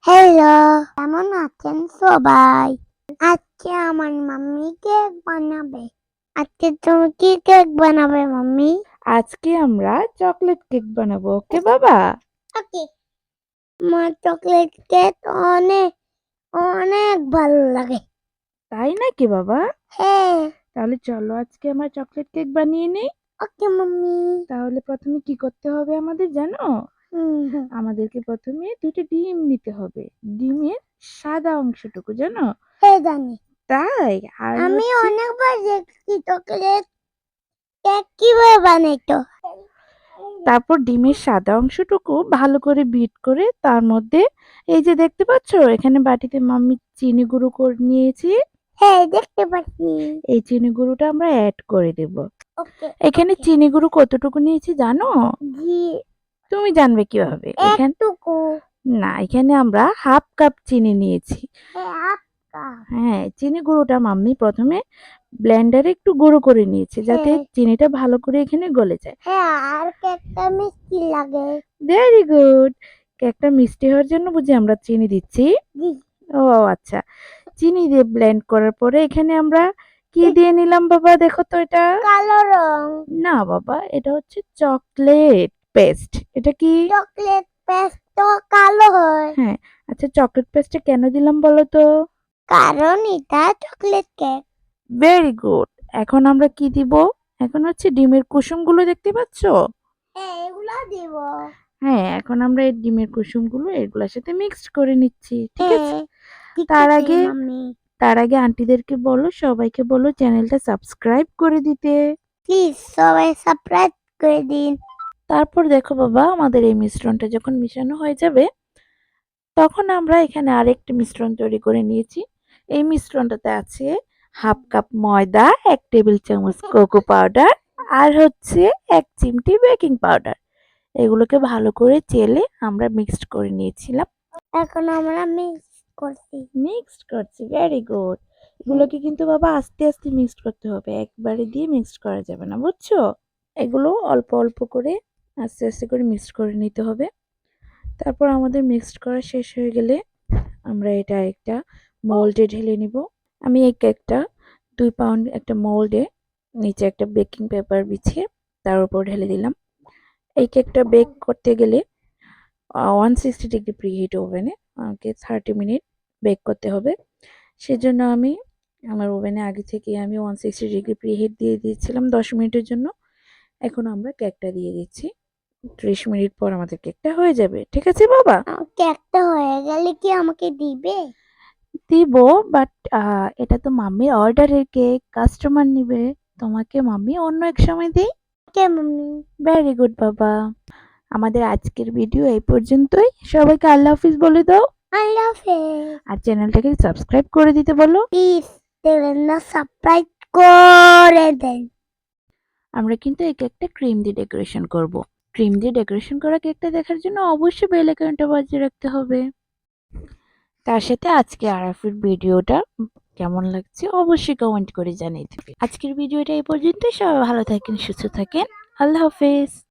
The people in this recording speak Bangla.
হ্যালো, কেমন আছেন সবাই? আজকে আমার মাম্মি কেক বানাবে। আজকে তুমি কি কেক বানাবে মাম্মি? আজকে আমরা চকলেট কেক বানাবো, ওকে বাবা? ওকে। আমার চকলেট কেক অনেক অনেক ভালো লাগে। তাই নাকি বাবা? হ্যাঁ। তাহলে চলো আজকে আমরা চকলেট কেক বানিয়ে নিই। ওকে মাম্মি। তাহলে প্রথমে কি করতে হবে আমাদের জানো? হুম। আমাদেরকে প্রথমে দুটো ডিম নিতে হবে। ডিমের সাদা অংশটুকু জানো? হ্যাঁ জানি। তাই? আর আমি হচ্ছে অনেকবার দেখছি চকলেট কেক কিভাবে বানাইতো। তারপর ডিমের সাদা অংশটুকু ভালো করে বিট করে তার মধ্যে এই যে দেখতে পাচ্ছ এখানে বাটিতে মাম্মি চিনি গুঁড়ো করে নিয়েছি। হ্যাঁ দেখতে পাচ্ছি। এই চিনি গুঁড়োটা আমরা অ্যাড করে দেব। ওকে এখানে ওকে। চিনি গুঁড়ো কতটুকু নিয়েছি জানো? জি তুমি জানবে কিভাবে? একটুকু। না, এখানে আমরা হাফ কাপ চিনি নিয়েছি। হ্যাঁ আপকা। হ্যাঁ, চিনি গুঁড়োটা মাম্মি প্রথমে ব্লেন্ডারে একটু গুঁড়ো করে নিয়েছে যাতে হ্যাঁ। চিনিটা ভালো করে এখানে গলে যায়। হ্যাঁ আর কেকটা মিষ্টি লাগে। Very good. কেকটা মিষ্টি হওয়ার জন্য বুঝি আমরা চিনি দিচ্ছি। জি। ও আচ্ছা। চিনি দিয়ে ব্লেন্ড করার পরে এখানে আমরা কি দিয়ে নিলাম বাবা দেখো তো এটা? কালো রং। না বাবা, এটা হচ্ছে চকলেট পেস্ট। এটা কি? চকলেট পেস্ট তো কালো হয়। হ্যাঁ, আচ্ছা চকলেট পেস্টটা কেন দিলাম বলো তো? কারণ এটা চকলেট কেক। Very good. এখন আমরা কি দিব? এখন হচ্ছে ডিমের কুসুমগুলো দেখতে পাচ্ছ? হ্যাঁ এগুলো দিব। হ্যাঁ, এখন আমরা এই ডিমের কুসুমগুলো এগুলোর সাথে মিক্সড করে নিচ্ছি। ঠিক আছে? হ্যাঁ ঠিক তার আছে আগে মাম্মি। তার আগে আন্টিদেরকে বলো, সবাইকে বলো চ্যানেলটা সাবস্ক্রাইব করে দিতে। প্লিজ সবাই সাবস্ক্রাইব করে দিন। তারপর দেখো বাবা আমাদের এই মিশ্রণটা যখন মিশানো হয়ে যাবে তখন আমরা এখানে আরেকটা মিশ্রণ তৈরি করে নিয়েছি। এই মিশ্রণটাতে আছে হাফ কাপ ময়দা, 1 টেবিল চামচ কোকো পাউডার আর হচ্ছে 1 চিমটি বেকিং পাউডার। এগুলোকে ভালো করে চেলে আমরা মিক্সড করে নিয়েছিলাম। এখন আমরা মিক্স করছি। মিক্সড করছি, ভেরি গুড। এগুলোকে কিন্তু বাবা আস্তে আস্তে মিক্সড করতে হবে, একবারে দিয়ে মিক্সড করা যাবে না, বুঝছো? এগুলো অল্প অল্প করে আস্তে আস্তে করে মিক্সড করে নিতে হবে। তারপর আমাদের মিক্সড করা শেষ হয়ে গেলে আমরা এটা একটা মোল্ডে ঢেলে নিব। আমি এই কেকটা 2 পাউন্ড একটা মোল্ডে নিচে একটা বেকিং পেপার বিছিয়ে তার উপর ঢেলে দিলাম। এই কেকটা বেক করতে গেলে 160 ডিগ্রি প্রিহিট ওভেনে আমাকে 30 মিনিট বেক করতে হবে। সেজন্য আমি আমার ওভেনে আগে থেকে আমি 160 ডিগ্রি প্রিহিট দিয়ে দিয়েছিলাম 10 মিনিটের জন্য। এখন আমরা কেকটা দিয়ে দিচ্ছি। 30 মিনিট পর আমাদের কেকটা হয়ে যাবে। ঠিক আছে বাবা? কেকটা হয়ে গেলে কি আমাকে দিবে? দিব, বাট এটা তো মাম্মির অর্ডারের কেক, কাস্টমার নিবে। তোমাকে মাম্মি অন্য এক সময় দেই। ওকে মাম্মি। ভেরি গুড বাবা। আমাদের আজকের ভিডিও এই পর্যন্তই। সবাইকে আল্লাহ হাফিজ বলে দাও। আল্লাহ হাফেজ। আর চ্যানেলটাকে সাবস্ক্রাইব করে দিতে বলো। প্লিজ চ্যানেলটা সাবস্ক্রাইব করে দেন। আমরা কিন্তু এই কেকটা ক্রিম দিয়ে ডেকোরেশন করব। ক্রিম দিয়ে ডেকোরেশন করা কেকটা দেখার জন্য অবশ্যই বেল আইকনটা বাজিয়ে রাখতে হবে। তার সাথে আজকে আরাফির ভিডিওটা কেমন লাগছে অবশ্যই কমেন্ট করে জানিয়ে দেবে। আজকের ভিডিওটা এই পর্যন্তই। সবাই ভালো থাকেন, সুস্থ থাকেন। আল্লাহ হাফেজ।